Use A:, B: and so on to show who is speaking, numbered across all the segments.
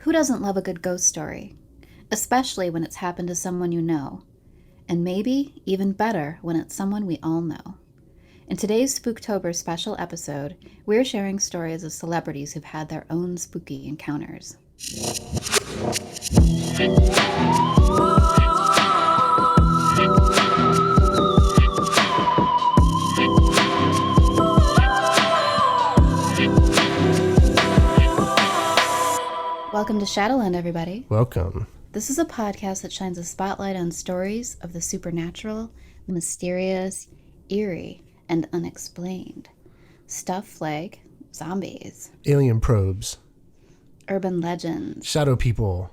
A: Who doesn't love a good ghost story? Especially when it's happened to someone you know. And maybe even better when it's someone we all know. In today's Spooktober special episode, we're sharing stories of celebrities who've had their own spooky encounters. Welcome to Shadowland, everybody.
B: Welcome.
A: This is a podcast that shines a spotlight on stories of the supernatural, the mysterious, eerie, and unexplained. Stuff like zombies,
B: Alien probes,
A: urban legends,
B: shadow people,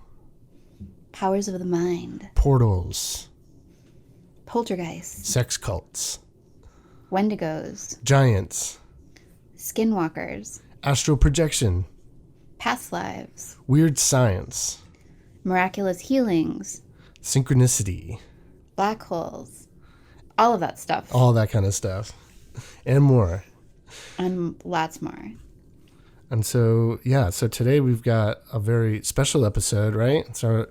A: powers of the mind,
B: portals,
A: poltergeists,
B: sex cults,
A: wendigos,
B: giants,
A: skinwalkers,
B: astral projection,
A: past lives,
B: weird science,
A: miraculous healings,
B: synchronicity,
A: black holes, all of that stuff.
B: all that kind of stuff, and more.
A: And lots more.
B: And so today we've got a very special episode, right? It's our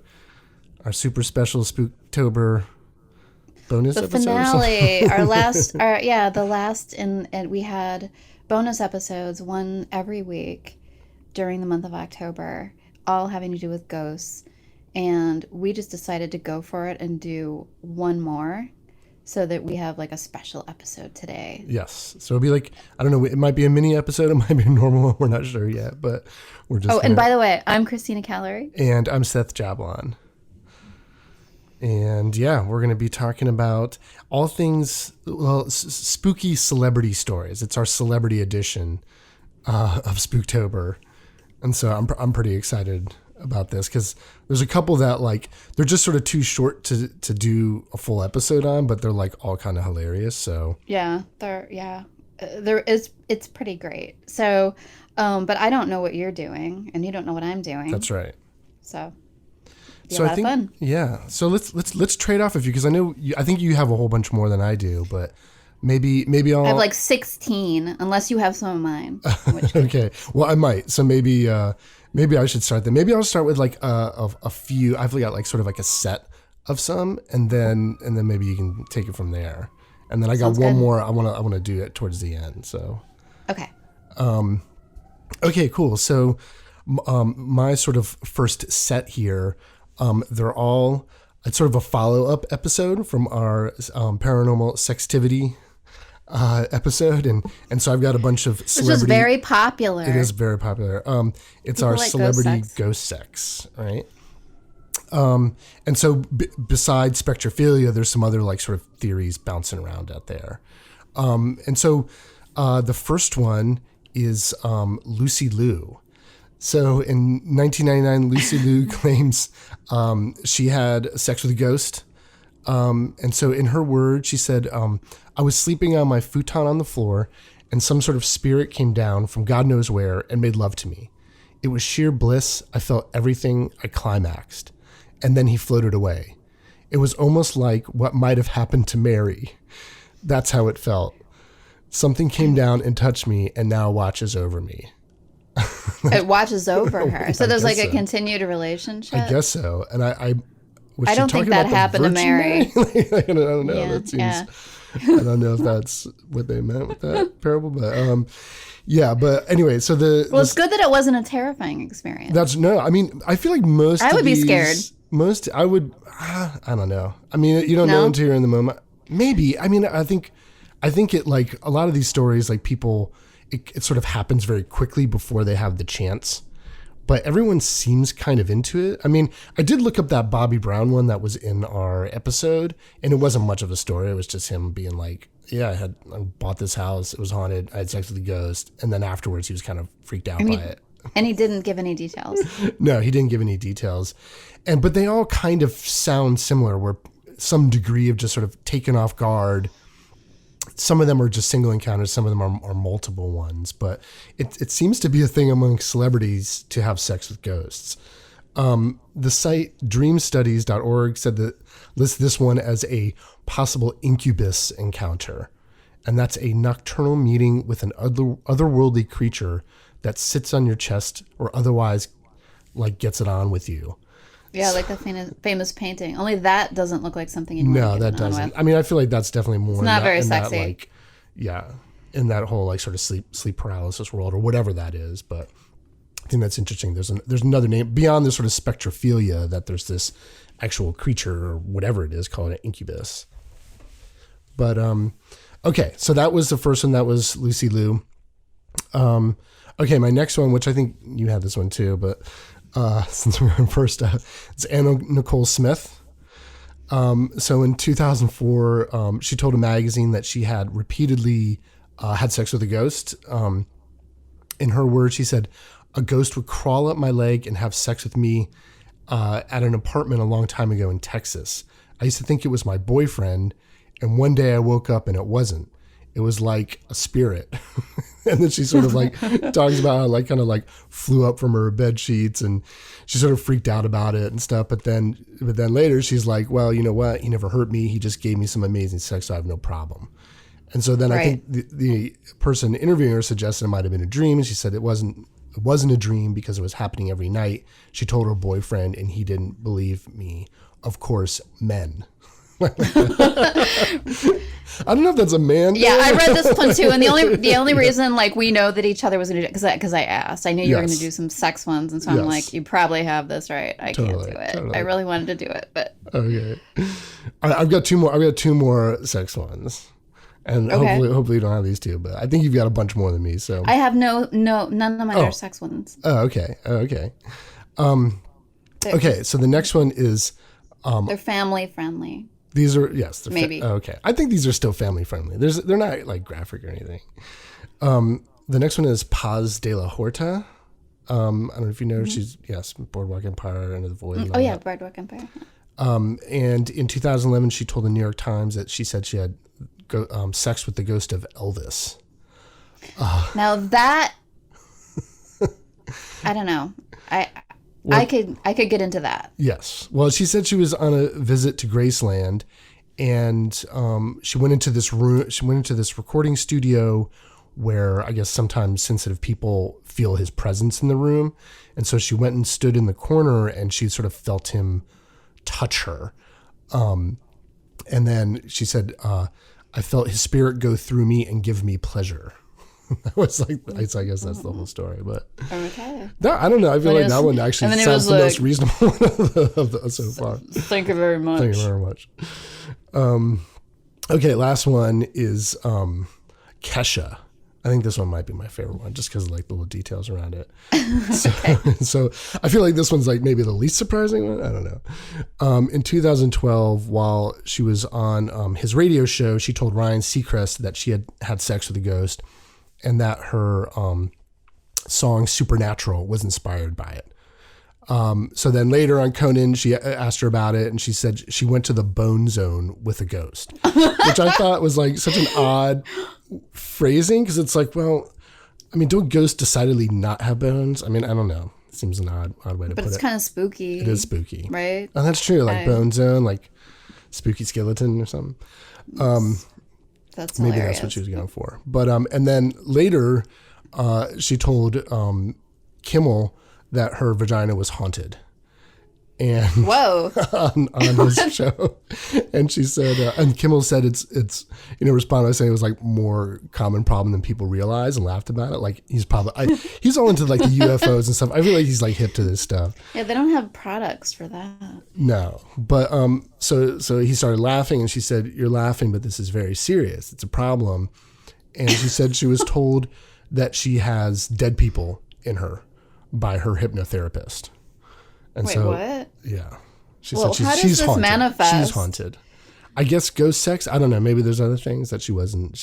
B: super special Spooktober bonus
A: The
B: episode.
A: finale, the last, and we had bonus episodes, one every week during the month of October, all having to do with ghosts. And we just decided to go for it and do one more so that we have like a special episode today.
B: Yes. So it'll be like, I don't know, it might be a mini episode, it might be a normal one, we're not sure yet, but we're just
A: and by the way, I'm Christina Callery.
B: And I'm Seth Jablon. And we're going to be talking about all things, spooky celebrity stories. It's our celebrity edition of Spooktober. And so I'm pretty excited about this because there's a couple that like, they're just sort of too short to do a full episode on, but they're like all kind of hilarious. So it's pretty great. So, but I don't know what you're doing and you don't know what I'm doing. That's right.
A: So
B: I think fun. Yeah. So let's trade off with you because I think you have a whole bunch more than I do, but maybe I'll.
A: I have like 16, unless you have some of mine.
B: Okay. Well, I might. So maybe I should start there. Maybe I'll start with like a few. I've got like sort of like a set of some, and then maybe you can take it from there. And then I got one more. I want to do it towards the end. So.
A: Okay.
B: Okay. Cool. So, my sort of first set here. They're all. It's sort of a follow-up episode from our paranormal sextivity episode, and so I've got a bunch of celebrity.
A: Which is very popular.
B: It is very popular. It's
A: People
B: our
A: like
B: celebrity ghost sex, right? And so besides spectrophilia, there's some other like sort of theories bouncing around out there. And so the first one is Lucy Liu. So in 1999, Lucy Liu claims she had sex with a ghost. And so in her words, she said, I was sleeping on my futon on the floor and some sort of spirit came down from God knows where and made love to me. It was sheer bliss. I felt everything. I climaxed. And then he floated away. It was almost like what might have happened to Mary. That's how it felt. Something came down and touched me and now watches over me.
A: It watches over her. So there's like a
B: so.
A: continued relationship?
B: I guess so. And I
A: don't think that happened to Mary.
B: I don't know. That seems. I don't know if that's what they meant with that parable, but but anyway, so
A: it's good that it wasn't a terrifying experience.
B: I feel like most
A: I would be scared.
B: I would, I don't know. I mean, you don't know until you're in the moment. Maybe. I mean, I think it like a lot of these stories, like people, it sort of happens very quickly before they have the chance. But everyone seems kind of into it. I mean, I did look up that Bobby Brown one that was in our episode, and it wasn't much of a story. It was just him being like, I bought this house. It was haunted. I had sex with a ghost. And then afterwards, he was kind of freaked out by it.
A: And he didn't give any details.
B: No, he didn't give any details. But they all kind of sound similar, where some degree of just sort of taken off guard. Some of them are just single encounters. Some of them are multiple ones. But it seems to be a thing among celebrities to have sex with ghosts. The site dreamstudies.org said that lists this one as a possible incubus encounter. And that's a nocturnal meeting with an otherworldly creature that sits on your chest or otherwise like gets it on with you.
A: Yeah, like the famous painting. Only that doesn't look like something you'd want
B: No,
A: to
B: that
A: get it on
B: doesn't.
A: with.
B: I mean, I feel like that's definitely more.
A: It's not very
B: in
A: sexy.
B: That, like, yeah, in that whole like sort of sleep paralysis world or whatever that is. But I think that's interesting. There's another name beyond this sort of spectrophilia, that there's this actual creature or whatever it is called an incubus. But okay, so that was the first one. That was Lucy Liu. Okay, my next one, which I think you had this one too, but since we're on first, it's Anna Nicole Smith. So in 2004, she told a magazine that she had repeatedly had sex with a ghost. In her words, she said, "A ghost would crawl up my leg and have sex with me at an apartment a long time ago in Texas. I used to think it was my boyfriend, and one day I woke up and it wasn't. It was like a spirit." And then she sort of like talks about how like kind of like flew up from her bed sheets, and she sort of freaked out about it and stuff. But then later she's like, well, you know what? He never hurt me. He just gave me some amazing sex, so I have no problem. And so then I think the person interviewing her suggested it might have been a dream. And she said it wasn't a dream because it was happening every night. She told her boyfriend and he didn't believe me. Of course, men. I don't know if that's a man
A: Yeah,
B: thing.
A: I read this one too, and the only reason like we know that each other was going to do because I asked, I knew you were going to do some sex ones, and so I'm like, you probably have this right. I can't do it. Totally. I really wanted to do it, but
B: okay. I've got two more. I've got two more sex ones, and hopefully you don't have these two. But I think you've got a bunch more than me. So
A: I have none of mine are sex ones.
B: Oh, okay. Okay. So the next one is
A: they're family friendly.
B: These are
A: maybe
B: okay. I think these are still family friendly. They're not like graphic or anything. The next one is Paz de la Horta. I don't know if you know. She's Boardwalk Empire, Into the Void.
A: Oh yeah, Boardwalk Empire.
B: And in 2011, she told the New York Times that she said she had sex with the ghost of Elvis.
A: Now that I don't know. I could get into that.
B: Yes. Well, she said she was on a visit to Graceland, and she went into this room. She went into this recording studio where I guess sometimes sensitive people feel his presence in the room, and so she went and stood in the corner, and she sort of felt him touch her. And then she said, "I felt his spirit go through me and give me pleasure." That was like, I guess that's the whole story, but
A: okay.
B: No, I don't know. I feel like that one actually sounds the most reasonable one so far.
A: Thank you very much.
B: Thank you very much. Okay, last one is Kesha. I think this one might be my favorite one, just because of like the little details around it. So I feel like this one's like maybe the least surprising one. I don't know. In 2012, while she was on his radio show, she told Ryan Seacrest that she had sex with a ghost, and that her song Supernatural was inspired by it. So then later on Conan, she asked her about it, and she said she went to the bone zone with a ghost, which I thought was like such an odd phrasing, because it's like, well, I mean, don't ghosts decidedly not have bones? I mean, I don't know. It seems an odd way to put it.
A: But it's kind of spooky.
B: It is spooky.
A: Right?
B: And that's true, like bone zone, like spooky skeleton or something.
A: That's
B: maybe
A: hilarious.
B: that's what she was going for. But and then later, she told Kimmel that her vagina was haunted, and
A: whoa,
B: on his show, and she said, and Kimmel said it's responded by saying it was like more common problem than people realize, and laughed about it. Like he's probably he's all into like the UFOs and stuff. I feel like he's like hip to this stuff.
A: Yeah, they don't have products for that.
B: No, but so he started laughing, and she said, "You're laughing, but this is very serious. It's a problem." And she said she was told that she has dead people in her by her hypnotherapist. And
A: Wait,
B: so,
A: what?
B: Yeah, she
A: Well,
B: said
A: how does
B: she's
A: this
B: haunted.
A: manifest?
B: She's haunted. I guess ghost sex. I don't know. Maybe there's other things that she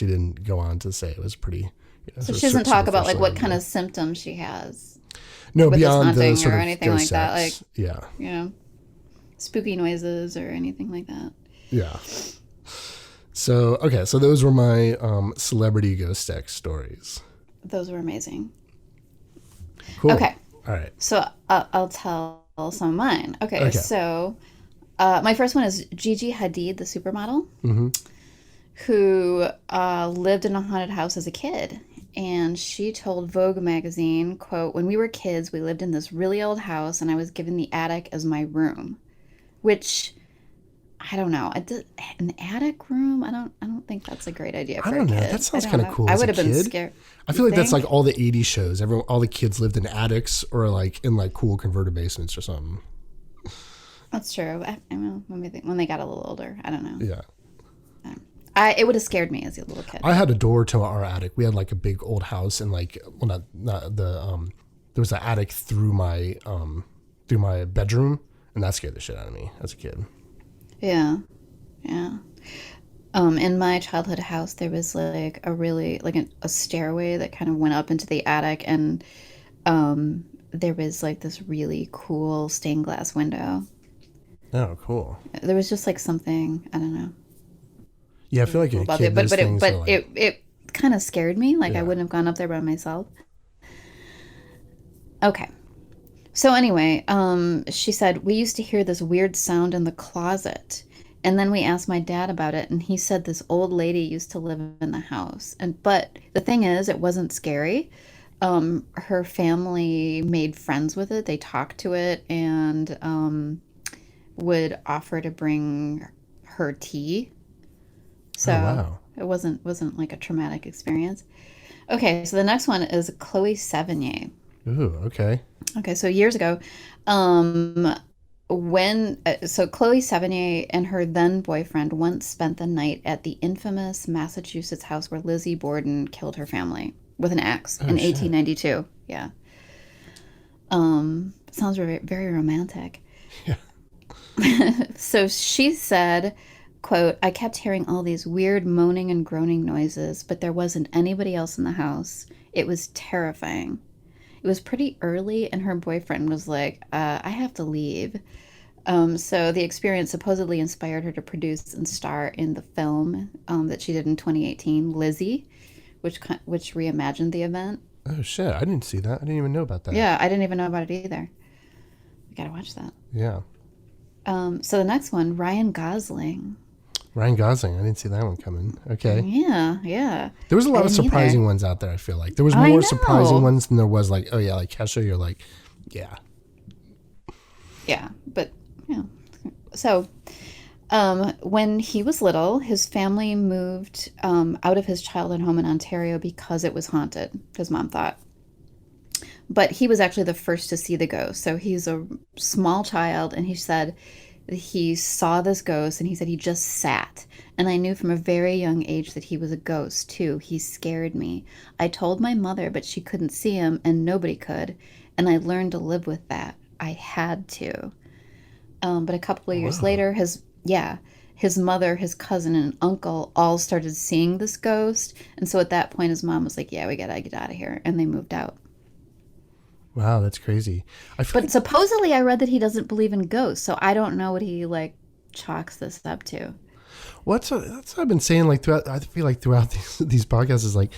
B: didn't go on to say. It was pretty.
A: So she doesn't talk about like what kind of symptoms she has.
B: No,
A: with
B: beyond
A: this
B: the
A: haunting
B: sort
A: or
B: of
A: anything
B: ghost
A: like that.
B: sex.
A: Like spooky noises or anything like that.
B: Yeah. So so those were my celebrity ghost sex stories.
A: Those were amazing.
B: Cool.
A: Okay.
B: All right.
A: So I'll tell some of mine. Okay. So my first one is Gigi Hadid, the supermodel, who lived in a haunted house as a kid. and she told Vogue magazine, quote, "When we were kids, we lived in this really old house, and I was given the attic as my room," which I don't know. An attic room? I don't think that's a great idea
B: I
A: for a
B: don't know.
A: kid.
B: That
A: I
B: sounds
A: don't
B: kind of
A: know.
B: cool
A: I
B: as
A: would
B: a
A: have been
B: kid.
A: scared.
B: I
A: You
B: feel like that's
A: think?
B: like all the 80s shows. All the kids lived in attics or like in like cool converted basements or something.
A: That's true. I know when they got a little older. I don't know.
B: Yeah.
A: It would have scared me as a little kid.
B: I had a door to our attic. We had like a big old house and like, well, not the, there was an attic through my bedroom, and that scared the shit out of me as a kid.
A: Yeah, yeah. In my childhood house, there was like a really like a stairway that kind of went up into the attic, and there was like this really cool stained glass window.
B: Oh, cool.
A: There was just like something, I don't know,
B: Yeah, I feel like
A: cool
B: a
A: about
B: kid,
A: it, but
B: those things are like,
A: it kind of scared me. Like I
B: yeah.
A: wouldn't have gone up there by myself. Okay. So anyway, she said we used to hear this weird sound in the closet, and then we asked my dad about it, and he said this old lady used to live in the house. And but the thing is, it wasn't scary. Her family made friends with it. They talked to it and would offer to bring her tea.
B: Oh,
A: So
B: wow.
A: it wasn't like a traumatic experience. Okay, so the next one is Chloe Sevigny.
B: Ooh, okay.
A: Okay, so years ago, um, so Chloe Sevigny and her then boyfriend once spent the night at the infamous Massachusetts house where Lizzie Borden killed her family with an axe
B: Oh,
A: in
B: shit.
A: 1892. Yeah. Sounds very, very romantic.
B: Yeah.
A: So she said, quote, "I kept hearing all these weird moaning and groaning noises, but there wasn't anybody else in the house. It was terrifying. It was pretty early, and her boyfriend was like, I have to leave." So the experience supposedly inspired her to produce and star in the film that she did in 2018, Lizzie, which reimagined the event.
B: Oh, shit. I didn't see that. I didn't even know about that.
A: Yeah, I didn't even know about it either. We gotta watch that.
B: Yeah.
A: So the next one, Ryan Gosling.
B: Ryan Gosling. I didn't see that one coming. Okay.
A: Yeah, yeah.
B: There was a
A: I
B: lot of
A: didn't
B: surprising
A: either.
B: ones out there, I feel like. There was
A: I
B: more surprising
A: know.
B: ones than there was like, oh, yeah, like Kesha, you're like, yeah.
A: Yeah, but yeah. So when he was little, his family moved out of his childhood home in Ontario because it was haunted, his mom thought. But he was actually the first to see the ghost. So he's a small child, and he said he saw this ghost, and he said he just sat. And I knew from a very young age that he was a ghost, too. He scared me. I told my mother, but she couldn't see him, and nobody could. And I learned to live with that. I had to. But a couple of years
B: Wow.
A: later, his mother, his cousin, and uncle all started seeing this ghost. And so at that point, his mom was like, "Yeah, we gotta get out of here," and they moved out.
B: Wow, that's crazy. I feel
A: But
B: like,
A: supposedly, I read that he doesn't believe in ghosts, so I don't know what he like chalks this up to.
B: that's what I've been saying, like, throughout, I feel like throughout these podcasts is like,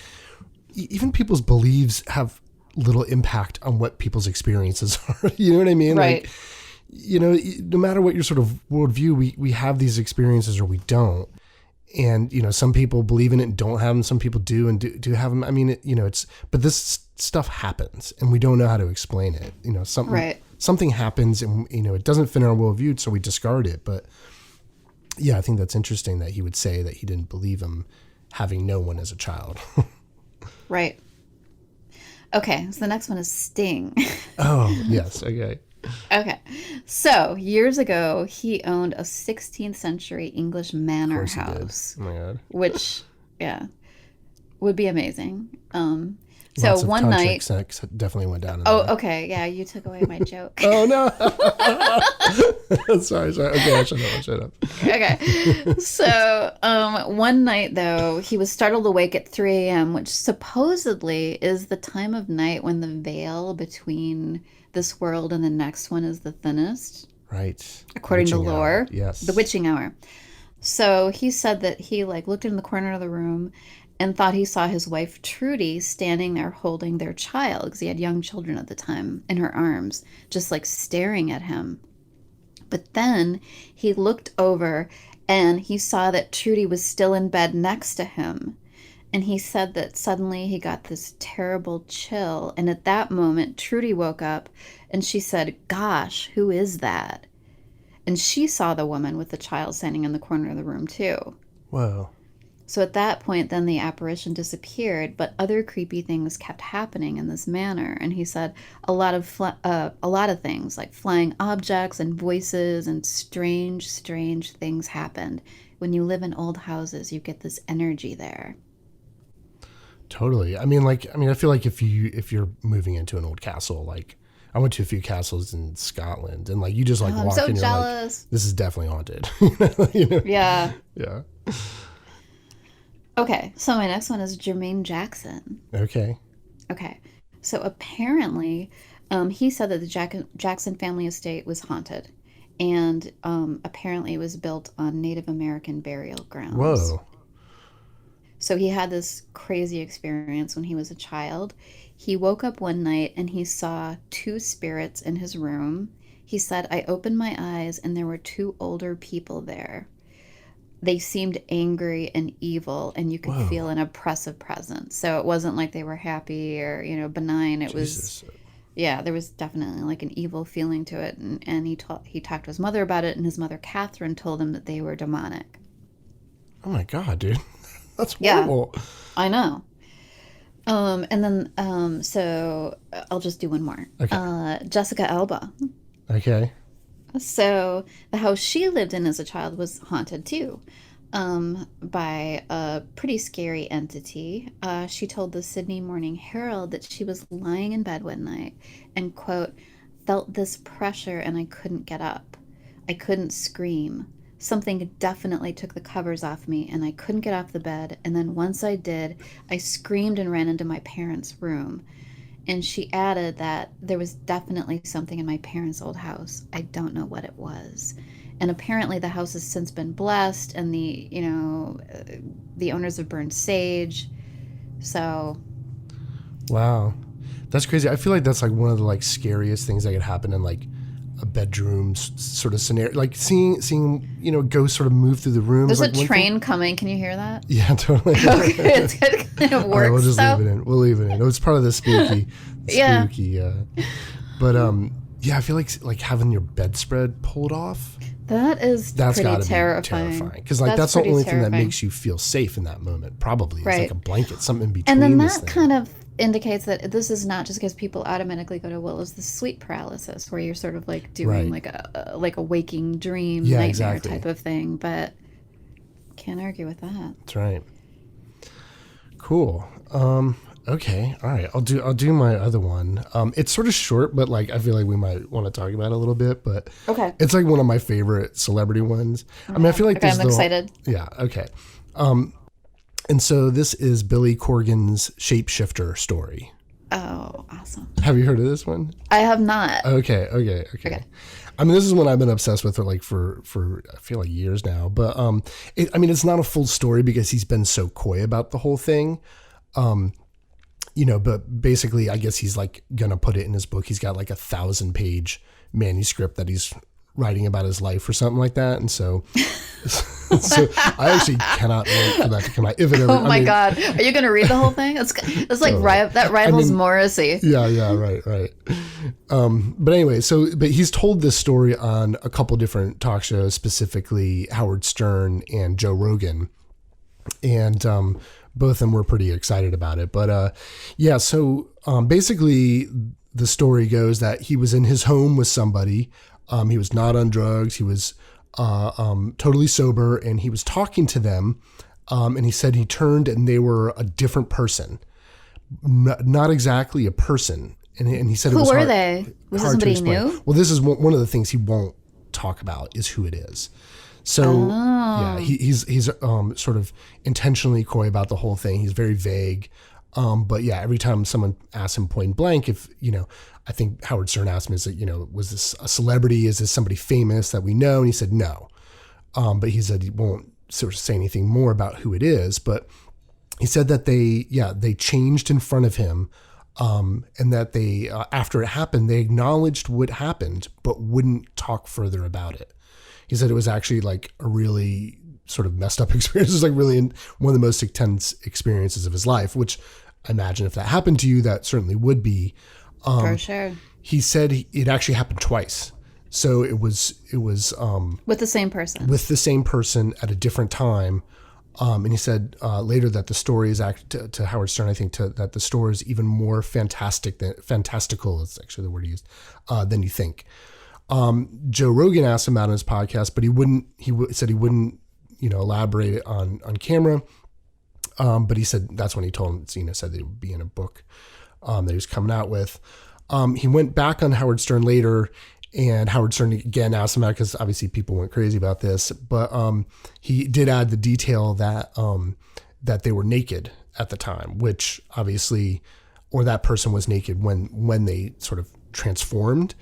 B: even people's beliefs have little impact on what people's experiences are. You know what I mean?
A: Right.
B: Like, no matter what your sort of worldview, we have these experiences or we don't. And, some people believe in it and don't have them. Some people do and do have them. I mean, but this stuff happens and we don't know how to explain it.
A: Right.
B: Something happens and, it doesn't fit in our worldview, so we discard it. But yeah, I think that's interesting that he would say that he didn't believe him having no one as a child.
A: Right. Okay, so the next one is Sting.
B: Oh, yes. Okay.
A: Okay. So, years ago, he owned a 16th century English
B: Of
A: manor
B: course he did.
A: house,
B: Oh my God.
A: which, yeah, would be amazing. So
B: Lots of
A: one
B: tantric
A: night,
B: sex definitely went down in there.
A: oh, okay, yeah, you took away my joke.
B: Oh, no. Sorry. Okay, shut up.
A: Okay. So, one night though, he was startled awake at 3 a.m., which supposedly is the time of night when the veil between this world and the next one is the thinnest,
B: Right.
A: according to
B: Witching hour.
A: lore.
B: Yes.
A: The witching hour. So he said that he like looked in the corner of the room and thought he saw his wife Trudy standing there holding their child, because he had young children at the time, in her arms, just like staring at him. But then he looked over and he saw that Trudy was still in bed next to him. And he said that suddenly he got this terrible chill. And at that moment, Trudy woke up and she said, "Gosh, who is that?" And she saw the woman with the child standing in the corner of the room, too.
B: Whoa.
A: So at that point, then the apparition disappeared, but other creepy things kept happening in this manner. And he said a lot of things like flying objects and voices and strange, strange things happened. When you live in old houses, you get this energy there.
B: Totally. I mean, I feel like if you're moving into an old castle, like I went to a few castles in Scotland, and like you just like
A: Oh, I'm
B: walk
A: so
B: in, you're
A: jealous.
B: like, this is definitely haunted. You know?
A: Yeah.
B: Yeah.
A: Okay, so my next one is Jermaine Jackson.
B: Okay.
A: Okay, so apparently, he said that the Jackson family estate was haunted, and apparently it was built on Native American burial grounds.
B: Whoa.
A: So he had this crazy experience when he was a child. He woke up one night and he saw two spirits in his room. He said, "I opened my eyes and there were two older people there. They seemed angry and evil, and you could
B: Whoa.
A: feel an oppressive presence." So it wasn't like they were happy or, benign. It was,
B: Jesus.
A: yeah, there was definitely like an evil feeling to it. And he talked to his mother about it, and his mother, Catherine, told him that they were demonic.
B: Oh my God, dude. That's
A: Yeah,
B: horrible.
A: I know. And then, so I'll just do one more.
B: Okay.
A: Jessica Alba.
B: Okay.
A: So the house she lived in as a child was haunted too, by a pretty scary entity. She told the Sydney Morning Herald that she was lying in bed one night and, quote, "felt this pressure and I couldn't get up. I couldn't scream. Something definitely took the covers off me and I couldn't get off the bed. And then once I did, I screamed and ran into my parents' room." And she added that there was definitely something in my parents' old house. I don't know what it was. And apparently the house has since been blessed, and the owners have burned sage. So,
B: Wow. That's crazy. I feel like that's like one of the like scariest things that could happen in like a bedroom sort of scenario. Like seeing ghosts sort of move through the room.
A: there's
B: Like
A: a
B: one
A: train
B: thing.
A: coming. Can you hear that?
B: Yeah, totally.
A: Okay, it kind of
B: All right, we'll
A: works
B: just
A: though.
B: leave it in. We'll leave it in. It's part of the spooky,
A: Yeah.
B: spooky. But yeah, I feel like having your bedspread pulled off.
A: That is
B: That's
A: pretty
B: got to be
A: terrifying.
B: terrifying because like that's the
A: pretty
B: only thing that
A: terrifying.
B: makes you feel safe in that moment. Probably it's
A: Right.
B: like a blanket, something in
A: And then
B: between this
A: that
B: thing.
A: kind of indicates that this is not just because people automatically go to, well, it's the sleep paralysis where you're sort of like doing
B: Right.
A: like a waking dream
B: Yeah,
A: nightmare
B: exactly.
A: type of thing, but can't argue with that.
B: That's right. Cool. Okay. All right. I'll do my other one. It's sort of short, but like I feel like we might want to talk about it a little bit. But
A: Okay.
B: it's like one of my favorite celebrity ones. I mean, I feel like
A: Okay,
B: this.
A: I'm excited.
B: Yeah. Okay. And so this is Billy Corgan's shapeshifter story.
A: Oh, awesome.
B: Have you heard of this one?
A: I have not.
B: Okay. I mean, this is one I've been obsessed with for I feel like years now. But it's not a full story because he's been so coy about the whole thing. But basically, I guess he's like gonna put it in his book. He's got like 1,000-page manuscript that he's writing about his life or something like that. And so, so I actually cannot wait for that to come out. If it ever,
A: Oh my God. Are you going to read the whole thing? It's like that rivals Morrissey.
B: Yeah, right. But anyway, but he's told this story on a couple different talk shows, specifically Howard Stern and Joe Rogan. And both of them were pretty excited about it. But so basically the story goes that he was in his home with somebody. He was not on drugs. He was totally sober, and he was talking to them. And he said he turned and they were a different person, not exactly a person. And he said
A: Who
B: it was
A: were
B: hard,
A: they? Was it
B: hard to
A: somebody
B: explain.
A: new?
B: Well, this is one of the things he won't talk about is who it is. So yeah, he's sort of intentionally coy about the whole thing. He's very vague. But yeah, every time someone asks him point blank, if, I think Howard Stern asked him, was this a celebrity? Is this somebody famous that we know? And he said, no. But he said he won't sort of say anything more about who it is. But he said that they changed in front of him And that they, after it happened, they acknowledged what happened, but wouldn't talk further about it. He said it was actually like a really sort of messed up experience. It was like really one of the most intense experiences of his life, which I imagine if that happened to you, that certainly would be.
A: For sure.
B: He said it actually happened twice. So it was
A: with the same person.
B: With the same person at a different time. And he said later that the story is to Howard Stern, I think, that the story is even more fantastical is actually the word he used, than you think. Joe Rogan asked him out on his podcast, but he said he wouldn't, elaborate on camera. But he said that's when he told him, said that it would be in a book that he was coming out with. He went back on Howard Stern later, and Howard Stern again asked him out because obviously people went crazy about this, but he did add the detail that that they were naked at the time, which obviously, or that person was naked when they sort of transformed.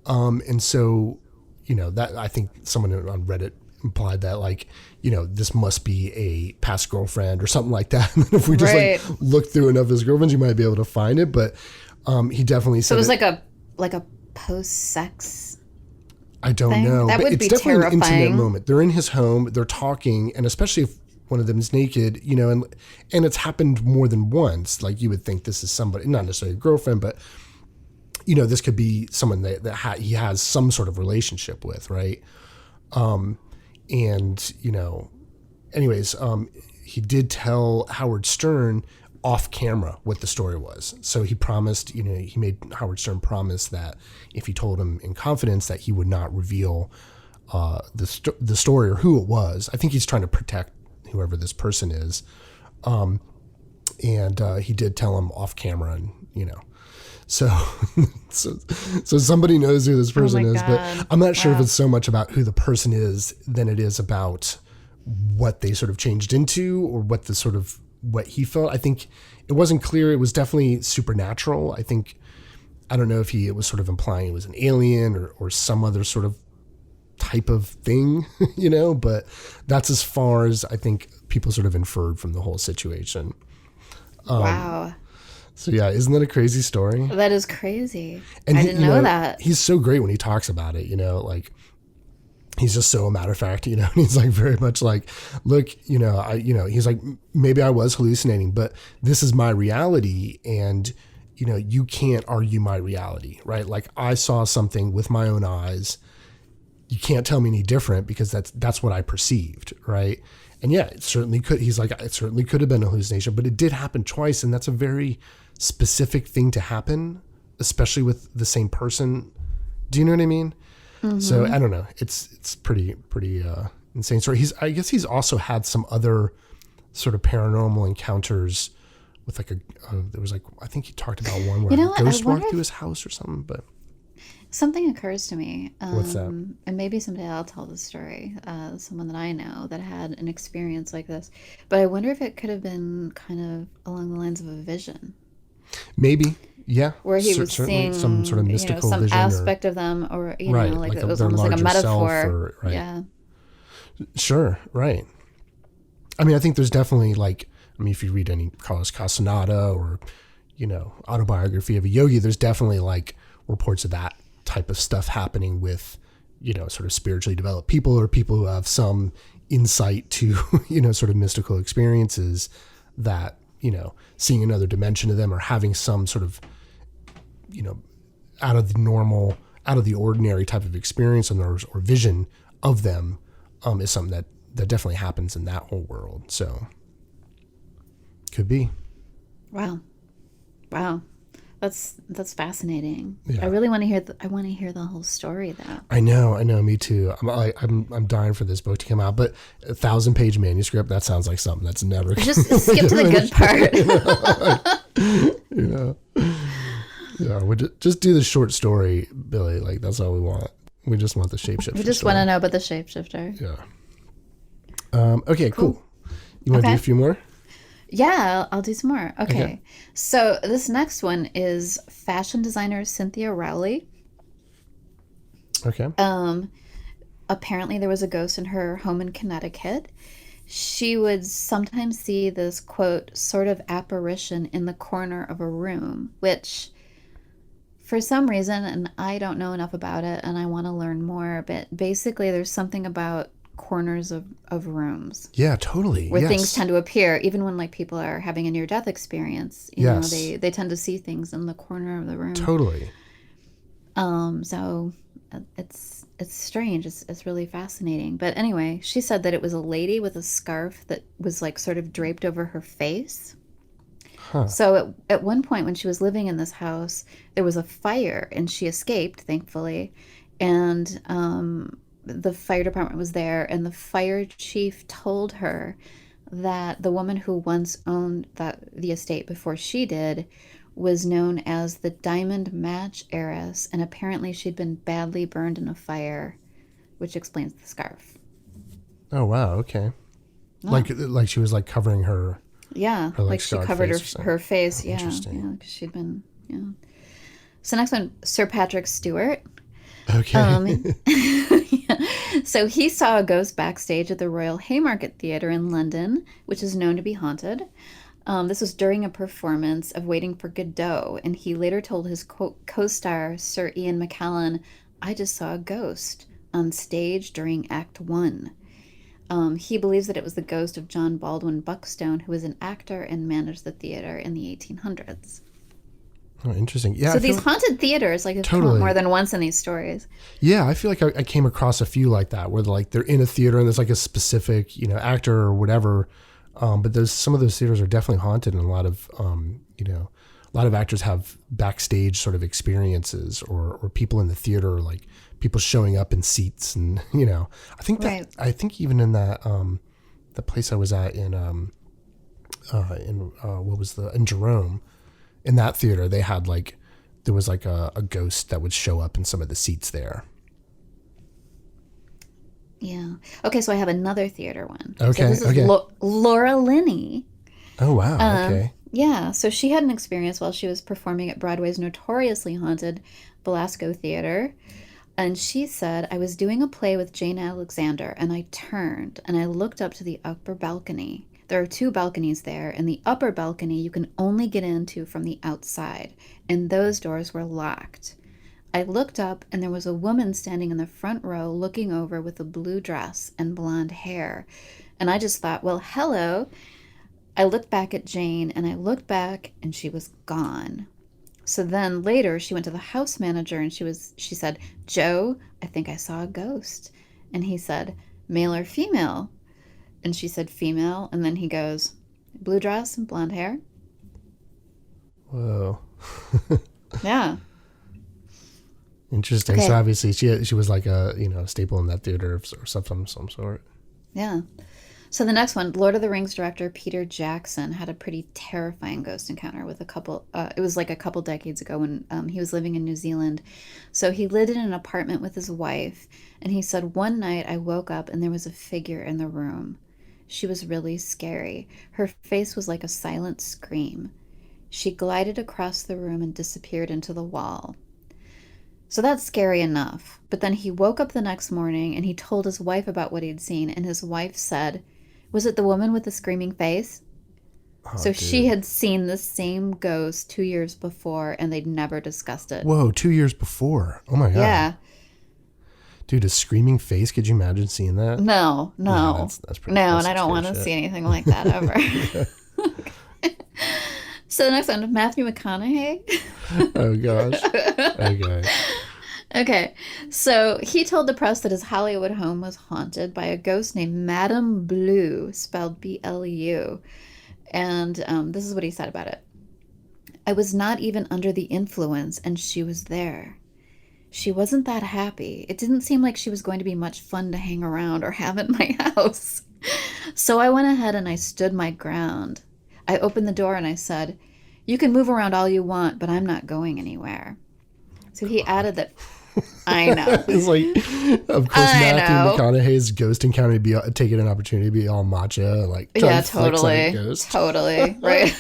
B: And so, that I think someone on Reddit implied that this must be a past girlfriend or something like that. And if we just look through enough of his girlfriends, you might be able to find it. But he definitely said
A: so it was like a post-sex
B: I don't
A: thing?
B: know.
A: That
B: but
A: would
B: it's
A: be
B: definitely
A: terrifying.
B: an intimate moment. They're in his home, they're talking, and especially if one of them is naked, and it's happened more than once. Like you would think this is somebody, not necessarily a girlfriend, but this could be someone that he has some sort of relationship with, right? Anyways, he did tell Howard Stern off camera what the story was. So he promised, he made Howard Stern promise that if he told him in confidence that he would not reveal the story or who it was. I think he's trying to protect whoever this person is. And he did tell him off camera, and so somebody knows who this person is, but I'm not sure if it's so much about who the person is than it is about what they sort of changed into or what he felt. I think it wasn't clear. It was definitely supernatural. I don't know if it was sort of implying it was an alien or some other sort of type of thing, but that's as far as I think people sort of inferred from the whole situation.
A: Wow.
B: So yeah, isn't that a crazy story?
A: That is crazy.
B: And
A: I didn't know that.
B: He's so great when he talks about it, he's just so a matter of fact, and he's like very much like, look, he's like, maybe I was hallucinating, but this is my reality. And, you can't argue my reality, right? Like I saw something with my own eyes. You can't tell me any different because that's what I perceived. Right. And yeah, it certainly could. He's like, it certainly could have been a hallucination, but it did happen twice. And that's a very specific thing to happen, especially with the same person. Do you know what I mean? Mm-hmm. So I don't know. It's pretty insane story. I guess he's also had some other sort of paranormal encounters with there was I think he talked about one where a ghost walked through his house or something, but
A: something occurs to me.
B: What's that?
A: And maybe someday I'll tell the story. Someone that I know that had an experience like this, but I wonder if it could have been kind of along the lines of a vision.
B: Maybe. Yeah.
A: Where he was seeing
B: some sort of mystical
A: some
B: vision
A: aspect of them, or it was
B: their
A: almost like a
B: right.
A: metaphor. Yeah.
B: Sure. Right. I mean, I think there's definitely if you read any Carlos Castaneda or, autobiography of a yogi, there's definitely reports of that type of stuff happening with, sort of spiritually developed people or people who have some insight to, sort of mystical experiences that, seeing another dimension of them or having some sort of, out of the ordinary type of experience or vision of them is something that definitely happens in that whole world. So could be.
A: Wow. That's fascinating.
B: Yeah.
A: I really want to hear. I want to hear the whole story, though.
B: I know. Me too. I'm dying for this book to come out. But 1,000-page manuscript. That sounds like something that's never.
A: Just skip to the good part.
B: Yeah. We just do the short story, Billy. That's all we want. We just want the shapeshifter.
A: We just want to know about the shapeshifter.
B: Yeah. Okay. Cool. You want to do a few more?
A: Yeah, I'll do some more. Okay. So this next one is fashion designer Cynthia Rowley.
B: Okay.
A: Apparently there was a ghost in her home in Connecticut, she would sometimes see this, quote, sort of apparition in the corner of a room, which for some reason, and I don't know enough about it and I want to learn more, but basically there's something about corners of rooms
B: Yeah, totally.
A: where things
B: Yes.
A: tend to appear, even when like people are having a near death experience,
B: Yes.
A: they tend to see things in the corner of the room.
B: Totally.
A: So it's strange. It's really fascinating. But anyway, she said that it was a lady with a scarf that was like sort of draped over her face.
B: Huh.
A: So at one point when she was living in this house, there was a fire and she escaped, thankfully. And the fire department was there, and the fire chief told her that the woman who once owned the estate before she did was known as the Diamond Match Heiress, and apparently she'd been badly burned in a fire, which explains the scarf.
B: Oh wow. Okay.
A: Oh.
B: Like she was like covering her.
A: Yeah,
B: Her,
A: like she
B: scarred
A: covered
B: face or something.
A: her face. Yeah,
B: Interesting.
A: yeah, because she'd been, yeah. So next one, Sir Patrick Stewart.
B: Okay.
A: So he saw a ghost backstage at the Royal Haymarket Theatre in London, which is known to be haunted. This was during a performance of Waiting for Godot, and he later told his co-star, Sir Ian McKellen, "I just saw a ghost on stage during Act 1." He believes that it was the ghost of John Baldwin Buckstone, who was an actor and managed the theater in the 1800s.
B: Oh, interesting. Yeah.
A: So
B: I
A: these
B: feel,
A: haunted theaters, like, have come
B: Totally.
A: up more than once in these stories.
B: yeah, I feel like I came across a few like that where like they're in a theater and there's like a specific actor or whatever. But there's some of those theaters are definitely haunted, and a lot of a lot of actors have backstage sort of experiences, or people in the theater, like people showing up in seats, and
A: Right.
B: I think even in that the place I was at in what was in Jerome, in that theater they had like there was like a ghost that would show up in some of the seats there.
A: Yeah. Okay, so I have another theater one. So
B: Okay,
A: this is
B: okay.
A: Laura Linney.
B: Oh wow. Okay.
A: Yeah, so she had an experience while she was performing at Broadway's notoriously haunted Belasco Theater. And she said, "I was doing a play with Jane Alexander, and I turned and I looked up to the upper balcony. There are two balconies there, and the upper balcony you can only get into from the outside, and those doors were locked. I looked up, and there was a woman standing in the front row looking over with a blue dress and blonde hair. And I just thought, well, hello." I looked back at Jane, and I looked back, and she was gone. So then later she went to the house manager, and she said, "Joe, I think I saw a ghost." And he said, "Male or female?" And she said, "Female." And then he goes, "Blue dress and blonde hair?"
B: Whoa.
A: Yeah.
B: Interesting.
A: Okay.
B: So obviously she was like a staple in that theater or some sort.
A: Yeah. So the next one, Lord of the Rings director Peter Jackson had a pretty terrifying ghost encounter with a couple. It was like a couple decades ago when he was living in New Zealand. So he lived in an apartment with his wife, and he said, "One night I woke up and there was a figure in the room. She was really scary. Her face was like a silent scream. She glided across the room and disappeared into the wall." So that's scary enough. But then he woke up the next morning and he told his wife about what he'd seen, and his wife said, "Was it the woman with the screaming face?"
B: Oh,
A: So
B: dude.
A: she had seen the same ghost 2 years before, and they'd never discussed it.
B: Whoa, 2 years before. Oh my god.
A: Yeah.
B: Dude, a screaming face. Could you imagine seeing that?
A: No.
B: Yeah, that's pretty.
A: No,
B: that's
A: and I don't
B: scary
A: want to
B: shit.
A: see anything like that ever. So the next one, Matthew McConaughey.
B: Oh gosh. Okay.
A: Okay, so he told the press that his Hollywood home was haunted by a ghost named Madame Blue, spelled Bleu. And this is what he said about it. "I was not even under the influence, and she was there. She wasn't that happy. It didn't seem like she was going to be much fun to hang around or have at my house. So I went ahead and I stood my ground. I opened the door and I said, 'You can move around all you want, but I'm not going anywhere.'" So he added that, I know.
B: It's like, of course,
A: I
B: Matthew
A: know.
B: McConaughey's ghost encounter would be taking an opportunity to be all macho and like trying
A: Yeah,
B: to flex like a
A: totally.
B: ghost.
A: Totally, right?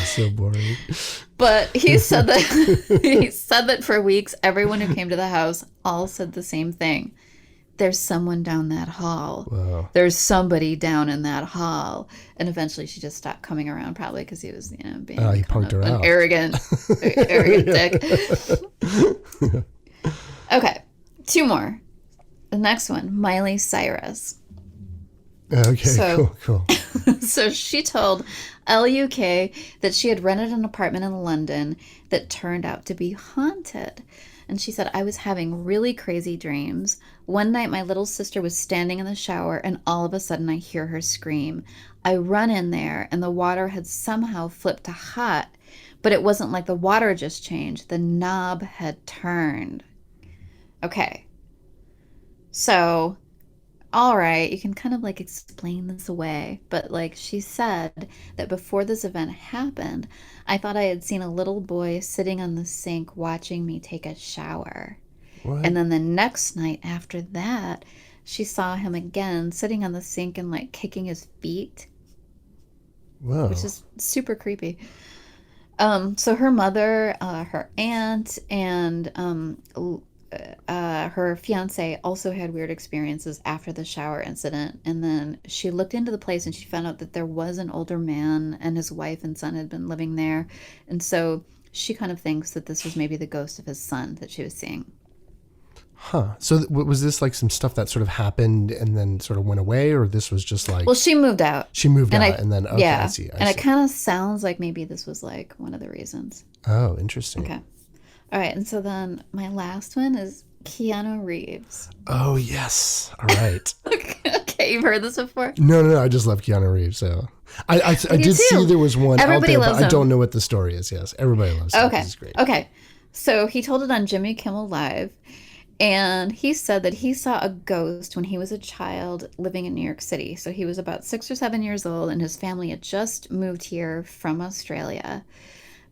B: So boring.
A: But he said that for weeks, everyone who came to the house all said the same thing. there's someone down that hall.
B: Wow.
A: There's somebody down in that hall. And eventually she just stopped coming around, probably because he was, being
B: He
A: kind
B: punked
A: of
B: her
A: an
B: out.
A: arrogant dick. Okay, 2 more. The next one, Miley Cyrus.
B: Okay,
A: So-
B: cool.
A: So she told LUK that she had rented an apartment in London that turned out to be haunted. And she said, I was having really crazy dreams. One night, my little sister was standing in the shower, and all of a sudden, I hear her scream. I run in there, and the water had somehow flipped to hot, but it wasn't like the water just changed. The knob had turned. Okay. So, all right, you can kind of like explain this away, but like she said that before this event happened, I thought I had seen a little boy sitting on the sink watching me take a shower.
B: What?
A: And then the next night after that, she saw him again sitting on the sink and like kicking his feet,
B: Whoa.
A: which is super creepy. So her mother, her aunt, and her fiance also had weird experiences after the shower incident. And then she looked into the place and she found out that there was an older man and his wife and son had been living there. And so she kind of thinks that this was maybe the ghost of his son that she was seeing.
B: Huh. So was this like some stuff that sort of happened and then sort of went away, or this was just like
A: Well, she moved out.
B: she moved
A: and
B: out and then okay,
A: yeah,
B: I see.
A: and it kind of sounds like maybe this was like one of the reasons.
B: Oh, interesting.
A: Okay. All right, and so then my last one is Keanu Reeves.
B: Oh yes. All right.
A: Okay, you've heard this before?
B: No. I just love Keanu Reeves. So I did
A: too.
B: see there was one
A: Everybody
B: out there,
A: loves
B: but I
A: him.
B: don't know what the story is. Yes, everybody loves him.
A: Okay.
B: This is great.
A: Okay. So he told it on Jimmy Kimmel Live, and he said that he saw a ghost when he was a child living in New York City. So he was about 6 or 7 years old, and his family had just moved here from Australia.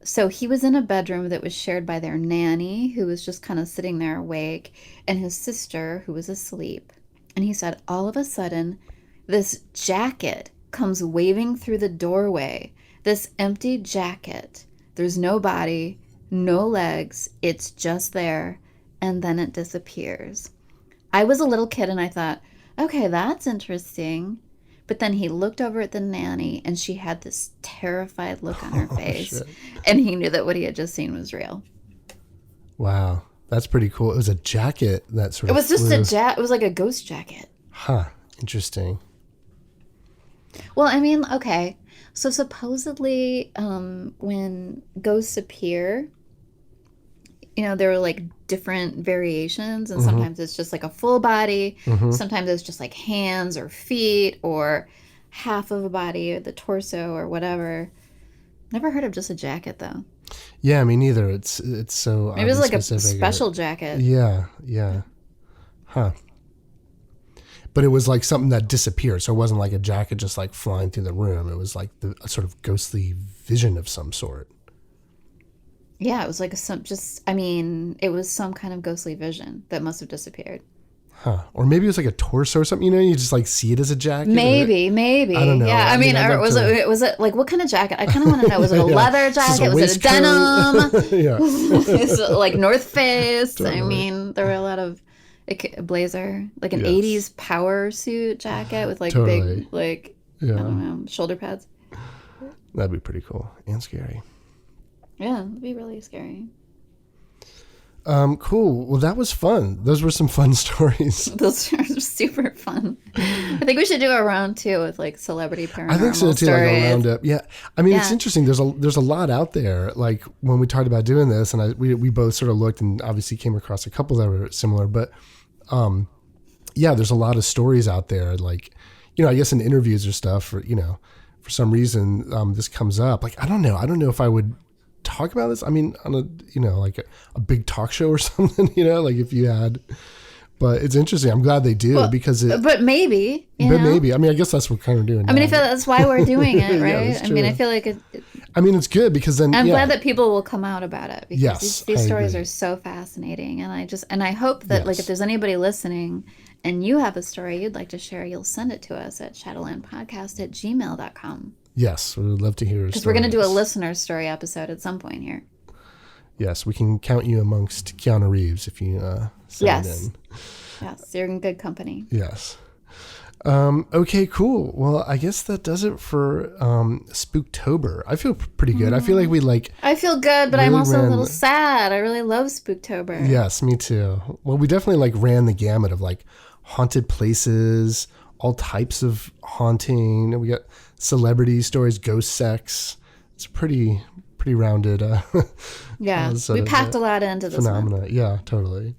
A: So he was in a bedroom that was shared by their nanny, who was just kind of sitting there awake, and his sister, who was asleep. And he said, all of a sudden, this jacket comes waving through the doorway. This empty jacket. There's no body, no legs. It's just there. And then it disappears. I was a little kid and I thought, okay, that's interesting. But then he looked over at the nanny and she had this terrified look on her face.
B: Shit.
A: And he knew that what he had just seen was real.
B: Wow, that's pretty cool. It was a jacket that sort
A: It
B: of
A: was just
B: flew.
A: it was like a ghost jacket.
B: Huh. Interesting.
A: Well, I mean, okay. So supposedly, when ghosts appear, there are like different variations, and sometimes it's just like a full body. Sometimes it's just like hands or feet or half of a body or the torso or whatever. Never heard of just a jacket though.
B: Yeah, me neither. It's so
A: Maybe it's like a
B: specific.
A: special jacket.
B: Yeah. Huh. But it was like something that disappeared. So it wasn't like a jacket just like flying through the room. It was like a sort of ghostly vision of some sort.
A: Yeah, it was like it was some kind of ghostly vision that must have disappeared.
B: Huh. Or maybe it was like a torso or something, you just like see it as a jacket.
A: Maybe.
B: I don't know.
A: Yeah,
B: I'd love
A: was it like what kind of jacket? I kind of want to know. Was it a
B: Yeah.
A: leather
B: Is this
A: jacket? Was it a
B: waistcoat?
A: denim?
B: Yeah.
A: Is it like North Face?
B: Totally.
A: I mean, there were a lot of a blazer, like an
B: Yes.
A: 80s power suit jacket with like
B: Totally.
A: big, like
B: Yeah.
A: I don't know, shoulder pads.
B: That'd be pretty cool and scary.
A: Yeah, it'd be really scary.
B: Cool. Well, that was fun. Those were some fun stories.
A: Those are super fun. I think we should do a round 2 with like celebrity paranormal
B: I think so too,
A: stories.
B: like a roundup. Yeah, I mean, it's
A: Yeah.
B: interesting. There's a lot out there. Like when we talked about doing this, and we both sort of looked and obviously came across a couple that were similar. But yeah, there's a lot of stories out there. Like I guess in interviews or stuff, or for some reason this comes up. Like I don't know if I would talk about this. I mean, on a like a big talk show or something. Like if you had. But it's interesting. I'm glad they do because it.
A: But maybe. you know?
B: Maybe. I mean, I guess that's what we're kind of doing.
A: I mean, I
B: now.
A: feel that's why we're doing it,
B: Yeah,
A: right?
B: that's
A: I mean, I
B: true.
A: feel like
B: I mean, it's good because then
A: I'm
B: yeah.
A: glad that people will come out about it because
B: Yes,
A: these
B: I
A: stories
B: agree.
A: are so fascinating, and I hope that like
B: Yes.
A: if there's anybody listening and you have a story you'd like to share, you'll send it to us at shadowlandpodcast@gmail.com
B: Yes, we would love to hear.
A: because we're going to do a listener story episode at some point here.
B: Yes, we can count you amongst Keanu Reeves if you send
A: Yes.
B: it in.
A: Yes, you're in good company.
B: Yes. Okay, cool. Well, I guess that does it for Spooktober. I feel pretty good. I feel like we
A: I feel good, but I'm
B: really
A: also a
B: ran
A: little sad. I really love Spooktober.
B: Yes, me too. Well, we definitely ran the gamut of haunted places, all types of haunting. We got celebrity stories, ghost sex. It's pretty rounded.
A: Yeah, we packed a lot into this
B: phenomena.
A: one.
B: Yeah, totally.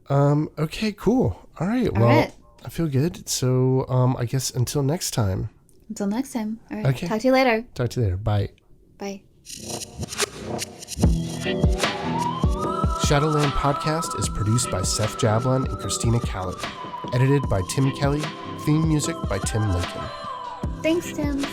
B: Okay, cool. All right.
A: All
B: Well,
A: right.
B: I feel good. So, I guess until next time.
A: Until next time. All right.
B: Okay.
A: Talk to you later.
B: Talk to you later. Bye.
A: Bye.
B: Shadowland Podcast is produced by Seth Jablon and Christina Callard. Edited by Tim Kelly. Theme music by Tim Lincoln.
A: Thanks, Tim.